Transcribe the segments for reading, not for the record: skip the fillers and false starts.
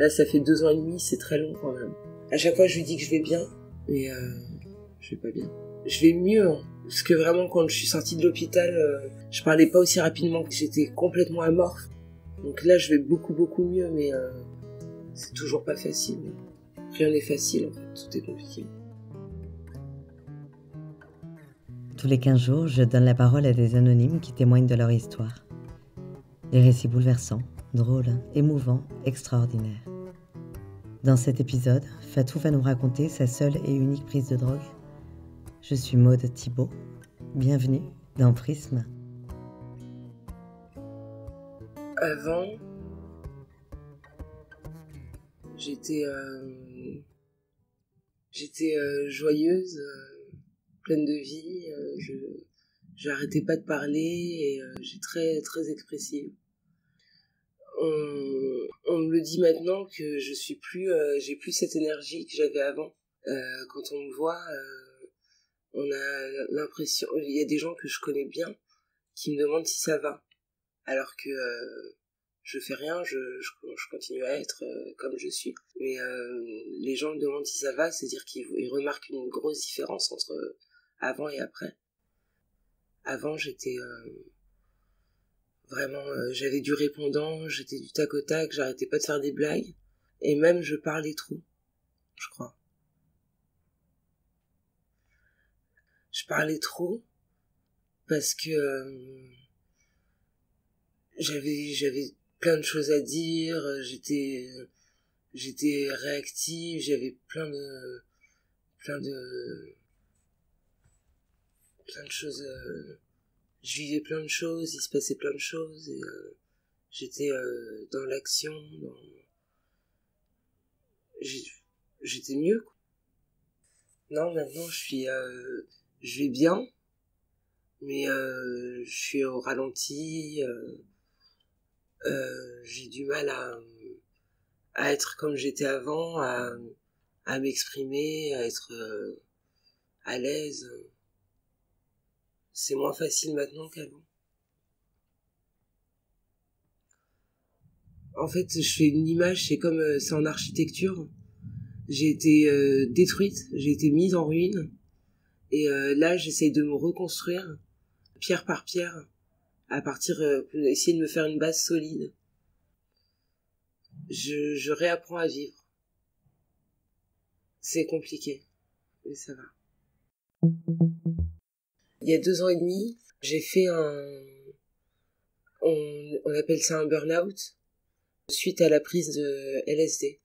Là, ça fait 2 ans et demi, c'est très long quand même. À chaque fois, je lui dis que je vais bien, mais je vais pas bien. Je vais mieux, hein. Parce que vraiment, quand je suis sortie de l'hôpital, je parlais pas aussi rapidement, que j'étais complètement amorphe. Donc là, je vais beaucoup, beaucoup mieux, mais c'est toujours pas facile. Rien n'est facile, en fait. Tout est compliqué. Tous les 15 jours, je donne la parole à des anonymes qui témoignent de leur histoire. Des récits bouleversants, drôles, émouvants, extraordinaires. Dans cet épisode, Fatou va nous raconter sa seule et unique prise de drogue. Je suis Maude Thibault. Bienvenue dans Prisme. Avant, j'étais joyeuse, pleine de vie. J'arrêtais pas de parler et j'étais très très expressive. On me le dit maintenant que je suis plus, j'ai plus cette énergie que j'avais avant. Quand on me voit, on a l'impression, il y a des gens que je connais bien qui me demandent si ça va, alors que je fais rien, je continue à être comme je suis. Mais les gens me demandent si ça va, c'est-à-dire qu'ils remarquent une grosse différence entre avant et après. Avant, j'étais vraiment, j'avais du répondant, j'étais du tac au tac, j'arrêtais pas de faire des blagues, et même je parlais trop, je crois. Je parlais trop parce que j'avais plein de choses à dire, j'étais réactive, j'avais plein de choses, je vivais plein de choses, il se passait plein de choses, et j'étais dans l'action, j'étais mieux, quoi. Non, maintenant je vais bien, mais je suis au ralenti, j'ai du mal à être comme j'étais avant, à m'exprimer, à être à l'aise. C'est moins facile maintenant qu'avant. En fait, je fais une image, c'est comme c'est en architecture. J'ai été détruite, j'ai été mise en ruine, et là j'essaye de me reconstruire pierre par pierre, à partir essayer de me faire une base solide. Je réapprends à vivre. C'est compliqué, mais ça va. Il y a 2 ans et demi, j'ai fait on appelle ça un burn-out, suite à la prise de LSD.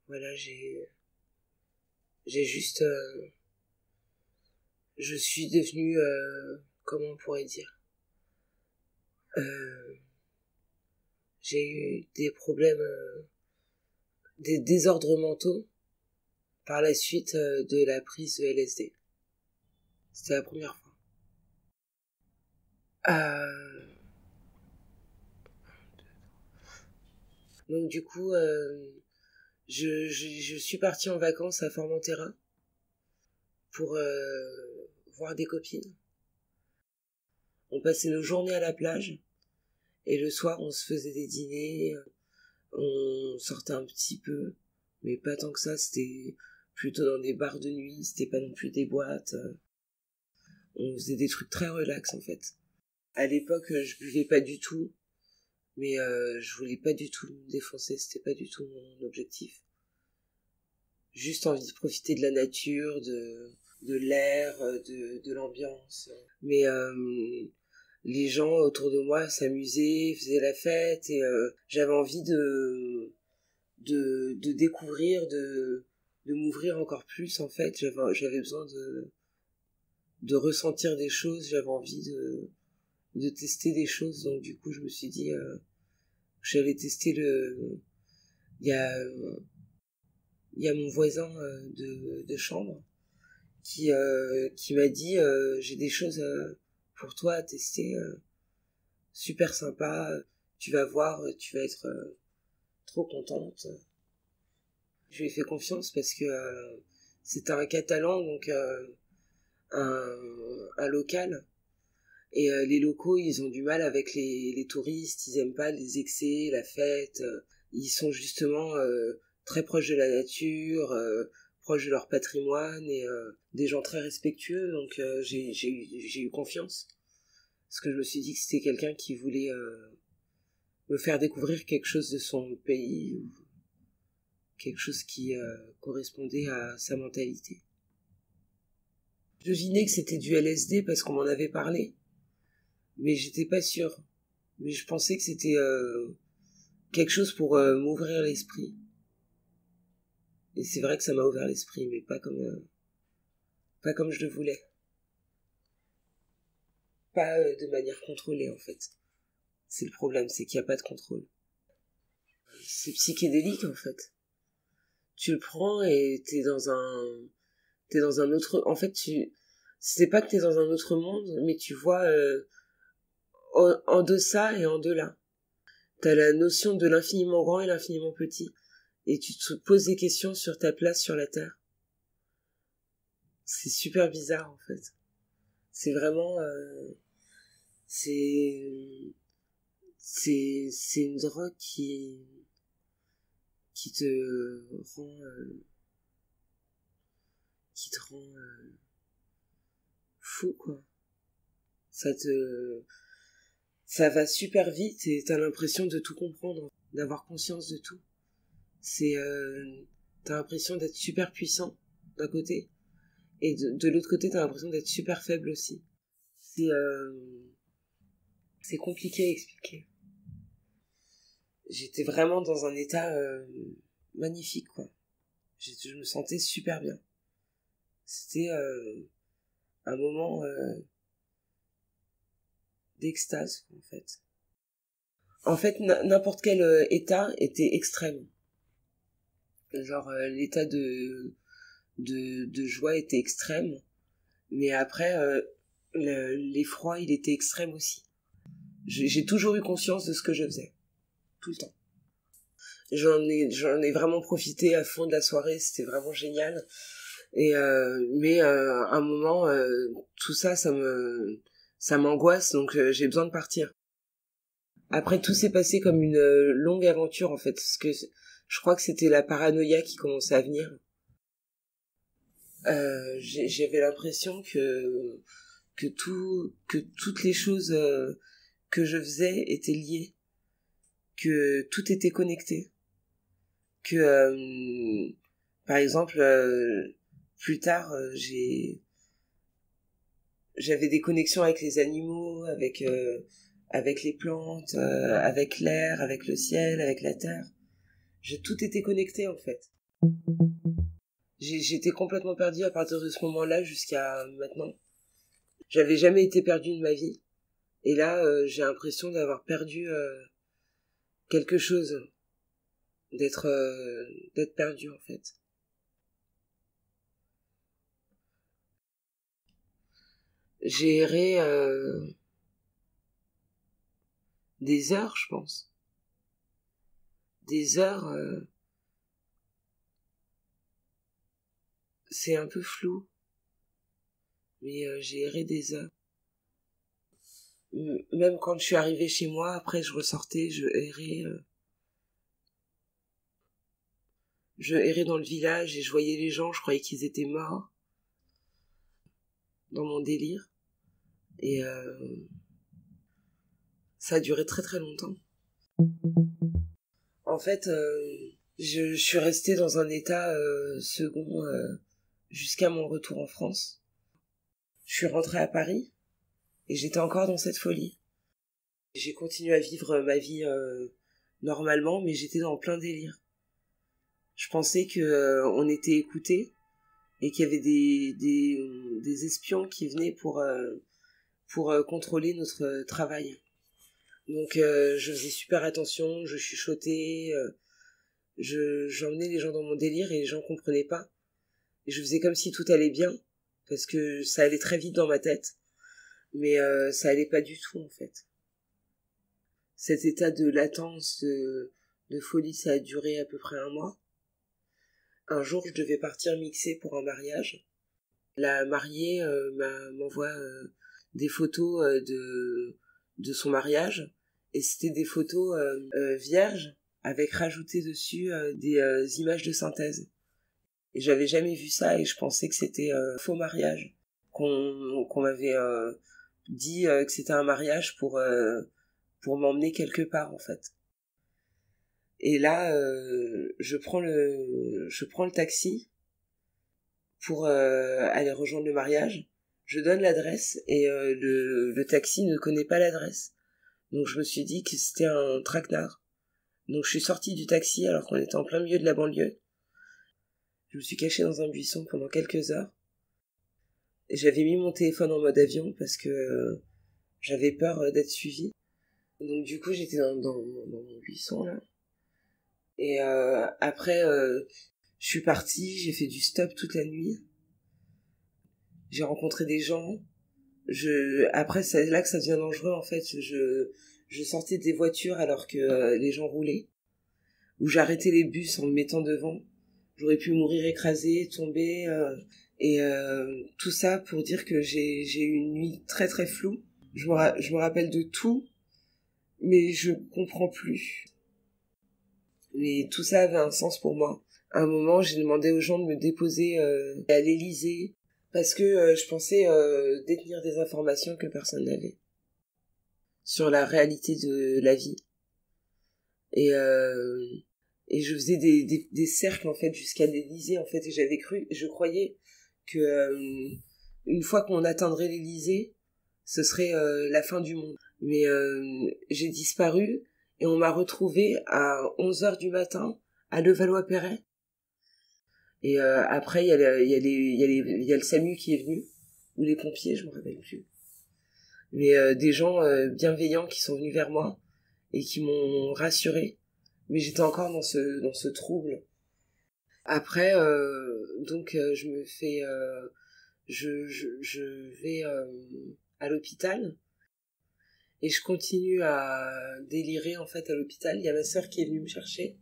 Voilà, j'ai juste, je suis devenue, comment on pourrait dire, j'ai eu des problèmes, des désordres mentaux par la suite de la prise de LSD. C'était la première fois. Donc du coup, je suis partie en vacances à Formentera pour voir des copines. On passait nos journées à la plage et le soir on se faisait des dîners, on sortait un petit peu, mais pas tant que ça, c'était plutôt dans des bars de nuit, c'était pas non plus des boîtes. On faisait des trucs très relax en fait. À l'époque, je buvais pas du tout, mais je voulais pas du tout me défoncer, c'était pas du tout mon objectif. Juste envie de profiter de la nature, de l'air, de l'ambiance. Mais les gens autour de moi s'amusaient, faisaient la fête, et j'avais envie de découvrir, de m'ouvrir encore plus en fait. J'avais besoin de ressentir des choses, j'avais envie de tester des choses, donc du coup je me suis dit j'allais tester il y a mon voisin de chambre qui m'a dit j'ai des choses pour toi à tester, super sympa, tu vas voir, tu vas être trop contente. Je lui ai fait confiance parce que c'était un Catalan, donc un local, et les locaux ils ont du mal avec les touristes, ils aiment pas les excès, la fête, ils sont justement très proches de la nature, proches de leur patrimoine et des gens très respectueux, donc j'ai eu confiance. Parce que je me suis dit que c'était quelqu'un qui voulait me faire découvrir quelque chose de son pays, ou quelque chose qui correspondait à sa mentalité. Je devinais que c'était du LSD parce qu'on m'en avait parlé, mais j'étais pas sûre. Mais je pensais que c'était quelque chose pour m'ouvrir l'esprit. Et c'est vrai que ça m'a ouvert l'esprit, mais pas comme je le voulais. Pas de manière contrôlée, en fait. C'est le problème, c'est qu'il n'y a pas de contrôle. C'est psychédélique, en fait. Tu le prends et t'es dans un autre... En fait, c'est pas que t'es dans un autre monde, mais tu vois en deçà et en delà. T'as la notion de l'infiniment grand et l'infiniment petit. Et tu te poses des questions sur ta place sur la Terre. C'est super bizarre, en fait. C'est vraiment... c'est une drogue qui te rend fou, quoi. Ça va super vite et t'as l'impression de tout comprendre, d'avoir conscience de tout. T'as l'impression d'être super puissant d'un côté, et de l'autre côté t'as l'impression d'être super faible aussi. C'est compliqué à expliquer. J'étais vraiment dans un état magnifique, quoi. Je me sentais super bien. C'était un moment d'extase, en fait. En fait, n'importe quel état était extrême. Genre, l'état de joie était extrême, mais après, l'effroi, il était extrême aussi. J'ai toujours eu conscience de ce que je faisais. Tout le temps. J'en ai vraiment profité à fond de la soirée, c'était vraiment génial. Mais à un moment, tout ça, ça m'angoisse, donc j'ai besoin de partir. Après, tout s'est passé comme une longue aventure, en fait, parce que je crois que c'était la paranoïa qui commençait à venir. J'avais l'impression que toutes les choses que je faisais étaient liées, que tout était connecté, que par exemple plus tard j'avais des connexions avec les animaux, avec les plantes, avec l'air, avec le ciel, avec la terre. Tout était connecté, en fait. J'étais complètement perdue à partir de ce moment-là jusqu'à maintenant. J'avais jamais été perdue de ma vie. Et là, j'ai l'impression d'avoir perdu quelque chose. D'être perdue, en fait. J'ai erré des heures, je pense. Des heures... c'est un peu flou. Mais j'ai erré des heures. Même quand je suis arrivée chez moi, après je ressortais, je errais dans le village et je voyais les gens, je croyais qu'ils étaient morts. Dans mon délire. Et ça a duré très très longtemps. En fait, je suis restée dans un état second jusqu'à mon retour en France. Je suis rentrée à Paris et j'étais encore dans cette folie. J'ai continué à vivre ma vie normalement, mais j'étais dans plein délire. Je pensais que on était écoutés et qu'il y avait des espions qui venaient pour contrôler notre travail. Donc je faisais super attention, je chuchotais, j'emmenais les gens dans mon délire et les gens comprenaient pas. Et je faisais comme si tout allait bien, parce que ça allait très vite dans ma tête, mais ça allait pas du tout, en fait. Cet état de latence, de folie, ça a duré à peu près 1 mois. Un jour, je devais partir mixer pour un mariage. La mariée m'envoie des photos de son mariage, et c'était des photos vierges, avec rajouté dessus des images de synthèse. Et j'avais jamais vu ça et je pensais que c'était faux mariage, qu'on m'avait dit que c'était un mariage pour m'emmener quelque part en fait. Et là je prends le taxi pour aller rejoindre le mariage. Je donne l'adresse et le taxi ne connaît pas l'adresse. Donc je me suis dit que c'était un traquenard. Donc je suis sortie du taxi alors qu'on était en plein milieu de la banlieue. Je me suis cachée dans un buisson pendant quelques heures. Et j'avais mis mon téléphone en mode avion parce que j'avais peur d'être suivie. Donc du coup j'étais dans mon buisson là. Et après je suis partie, j'ai fait du stop toute la nuit. J'ai rencontré des gens. Après c'est là que ça devient dangereux en fait. Je sortais des voitures alors que les gens roulaient. Ou j'arrêtais les bus en me mettant devant. J'aurais pu mourir écrasée, tomber, et tout ça pour dire que j'ai eu une nuit très très floue. Je me rappelle de tout, mais je comprends plus. Mais tout ça avait un sens pour moi. À un moment, j'ai demandé aux gens de me déposer à l'Élysée, parce que je pensais détenir des informations que personne n'avait sur la réalité de la vie. Et je faisais des cercles en fait jusqu'à l'Élysée en fait, et je croyais que une fois qu'on atteindrait l'Élysée, ce serait la fin du monde. Mais j'ai disparu et on m'a retrouvée à 11h du matin à Levallois-Perret. Et après il y a le SAMU qui est venu, ou les pompiers, je me rappelle plus. Mais des gens bienveillants qui sont venus vers moi et qui m'ont rassurée. Mais j'étais encore dans ce trouble. Après, je me fais, je vais à l'hôpital et je continue à délirer en fait à l'hôpital. Il y a ma sœur qui est venue me chercher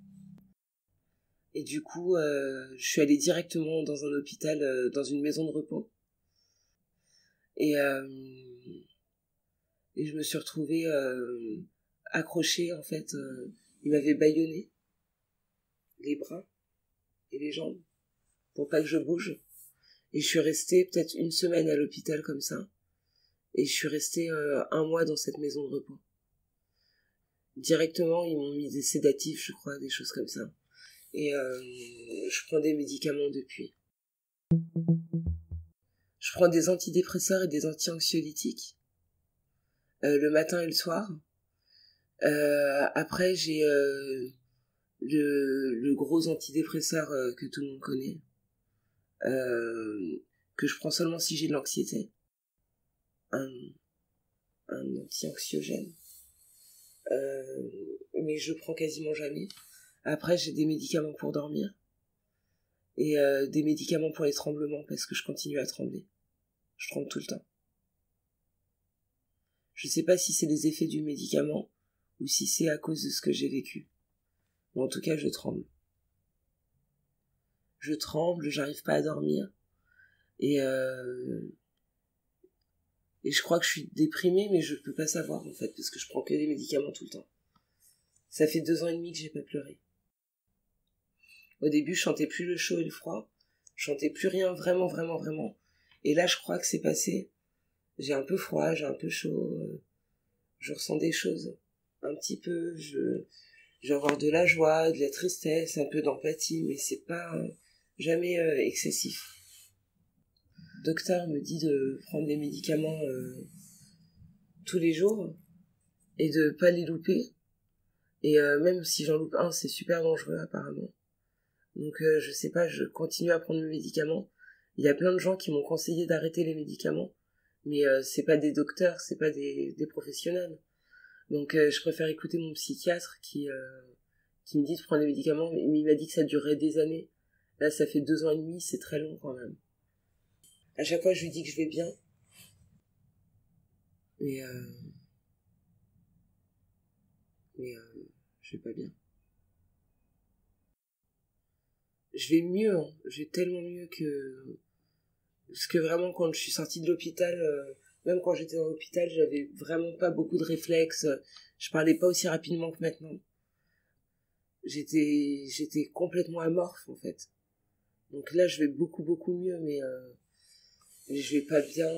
et du coup, je suis allée directement dans un hôpital, dans une maison de repos et je me suis retrouvée accrochée en fait. Il m'avait bâillonné les bras et les jambes pour pas que je bouge. Et je suis restée peut-être une semaine à l'hôpital comme ça. Et je suis restée 1 mois dans cette maison de repos. Directement, ils m'ont mis des sédatifs, je crois, des choses comme ça. Et je prends des médicaments depuis. Je prends des antidépresseurs et des anti-anxiolytiques le matin et le soir. Après, j'ai le gros antidépresseur que tout le monde connaît, que je prends seulement si j'ai de l'anxiété, un anti-anxiogène, mais je prends quasiment jamais. Après j'ai des médicaments pour dormir et des médicaments pour les tremblements parce que je continue à trembler, je tremble tout le temps. Je sais pas si c'est les effets du médicament ou si c'est à cause de ce que j'ai vécu, ou en tout cas je tremble, j'arrive pas à dormir et je crois que je suis déprimée, mais je peux pas savoir, en fait, parce que je prends que des médicaments tout le temps. Ça fait 2 ans et demi que j'ai pas pleuré. Au début, je sentais plus le chaud et le froid. Je sentais plus rien, vraiment, vraiment, vraiment. Et là, je crois que c'est passé. J'ai un peu froid, j'ai un peu chaud. Je ressens des choses. Un petit peu. Je vais avoir de la joie, de la tristesse, un peu d'empathie, mais c'est pas jamais excessif. Le docteur me dit de prendre des médicaments tous les jours et de pas les louper. Et même si j'en loupe un, c'est super dangereux apparemment. Donc je sais pas, je continue à prendre mes médicaments. Il y a plein de gens qui m'ont conseillé d'arrêter les médicaments, mais c'est pas des docteurs, c'est pas des professionnels. Donc je préfère écouter mon psychiatre qui me dit de prendre les médicaments, mais il m'a dit que ça durerait des années. Là, ça fait 2 ans et demi, c'est très long quand même. À chaque fois, je lui dis que je vais bien. Mais je vais pas bien. Je vais mieux, hein. Je vais tellement mieux que... Parce que vraiment, quand je suis sortie de l'hôpital, même quand j'étais dans l'hôpital, j'avais vraiment pas beaucoup de réflexes. Je parlais pas aussi rapidement que maintenant. j'étais complètement amorphe en fait. Donc là je vais beaucoup mieux, mais je vais pas bien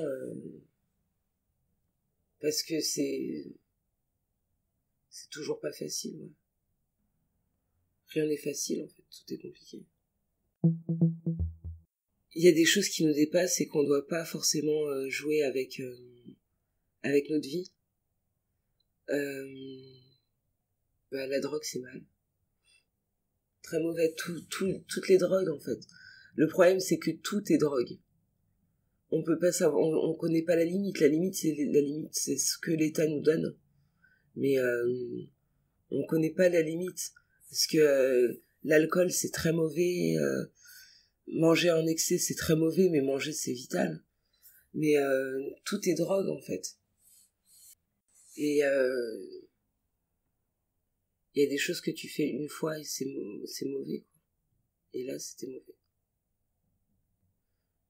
parce que c'est toujours pas facile. Ouais. Rien n'est facile en fait, tout est compliqué. Il y a des choses qui nous dépassent et qu'on ne doit pas forcément jouer avec notre vie. La drogue c'est mal. Très mauvais, toutes les drogues en fait. Le problème c'est que tout est drogue. On peut pas savoir, on connaît pas la limite. La limite c'est ce que l'État nous donne. Mais on connaît pas la limite parce que l'alcool c'est très mauvais. Manger en excès c'est très mauvais, mais manger c'est vital. Mais tout est drogue en fait. Et il y a des choses que tu fais une fois et c'est mauvais quoi. Et là c'était mauvais.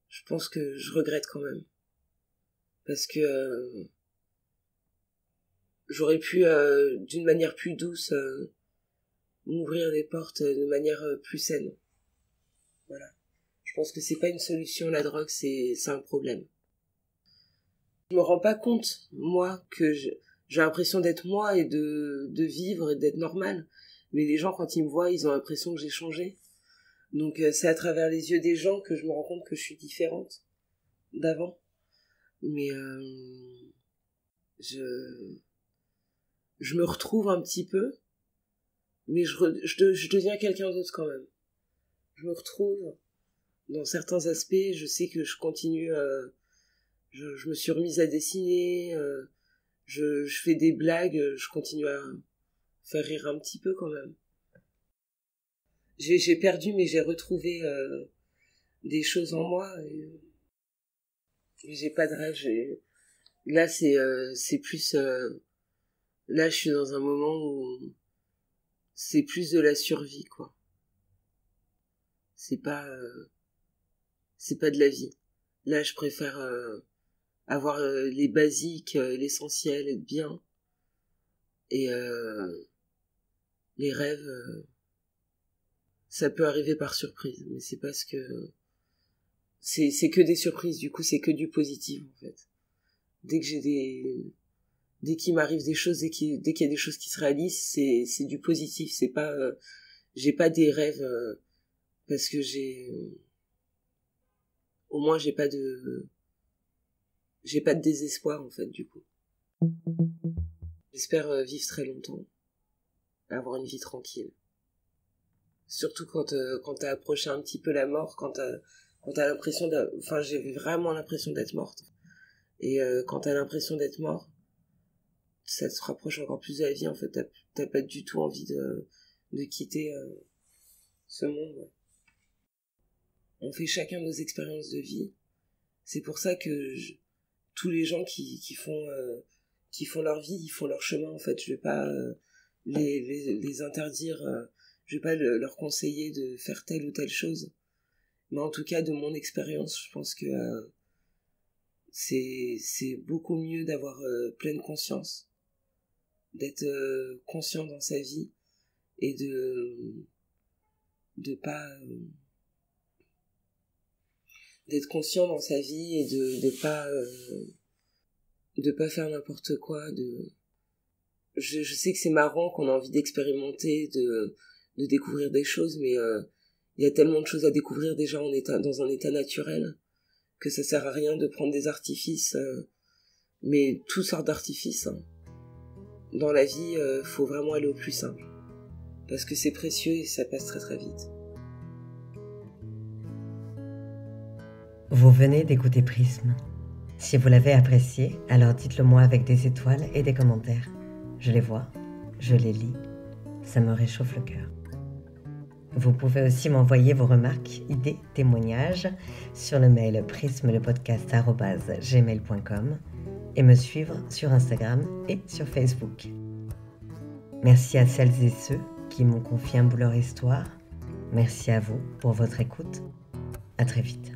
Je pense que je regrette quand même parce que j'aurais pu d'une manière plus douce m'ouvrir les portes de manière plus saine. Voilà. Je pense que c'est pas une solution la drogue, c'est un problème. Je me rends pas compte moi que j'ai l'impression d'être moi et de vivre et d'être normale. Mais les gens, quand ils me voient, ils ont l'impression que j'ai changé. Donc c'est à travers les yeux des gens que je me rends compte que je suis différente d'avant. Mais je me retrouve un petit peu, mais je deviens quelqu'un d'autre quand même. Je me retrouve dans certains aspects, je sais que je continue, je me suis remise à dessiner, je fais des blagues, je continue à faire rire un petit peu quand même. J'ai perdu, mais j'ai retrouvé des choses en moi. Et j'ai pas de rêve. Là, c'est plus... là, je suis dans un moment où c'est plus de la survie, quoi. C'est pas de la vie. Là, je préfère avoir les basiques, l'essentiel, être bien. Et les rêves... ça peut arriver par surprise, mais c'est parce que c'est que des surprises, du coup c'est que du positif en fait. Dès qu'il m'arrive des choses, dès qu'il y a des choses qui se réalisent, c'est du positif, c'est pas j'ai pas des rêves parce que au moins j'ai pas de désespoir en fait du coup. J'espère vivre très longtemps, avoir une vie tranquille. Surtout quand t'as approché un petit peu la mort, quand t'as l'impression j'ai vraiment l'impression d'être morte. Et quand t'as l'impression d'être mort, ça te rapproche encore plus de la vie, en fait. T'as pas du tout envie de quitter ce monde. Ouais. On fait chacun nos expériences de vie. C'est pour ça que tous les gens qui font leur vie, ils font leur chemin, en fait. Je vais pas les interdire... je vais pas leur conseiller de faire telle ou telle chose. Mais en tout cas, de mon expérience, je pense que c'est beaucoup mieux d'avoir pleine conscience, d'être conscient dans sa vie et de pas d'être conscient dans sa vie et de pas faire n'importe quoi. Je sais que c'est marrant qu'on a envie d'expérimenter, de découvrir des choses, mais il y a tellement de choses à découvrir déjà dans un état naturel que ça sert à rien de prendre des artifices, mais toutes sortes d'artifices. Hein. Dans la vie, faut vraiment aller au plus simple, parce que c'est précieux et ça passe très très vite. Vous venez d'écouter Prisme. Si vous l'avez apprécié, alors dites-le moi avec des étoiles et des commentaires. Je les vois, je les lis, ça me réchauffe le cœur. Vous pouvez aussi m'envoyer vos remarques, idées, témoignages sur le mail prismelepodcast@gmail.com et me suivre sur Instagram et sur Facebook. Merci à celles et ceux qui m'ont confié un bout leur histoire. Merci à vous pour votre écoute. À très vite.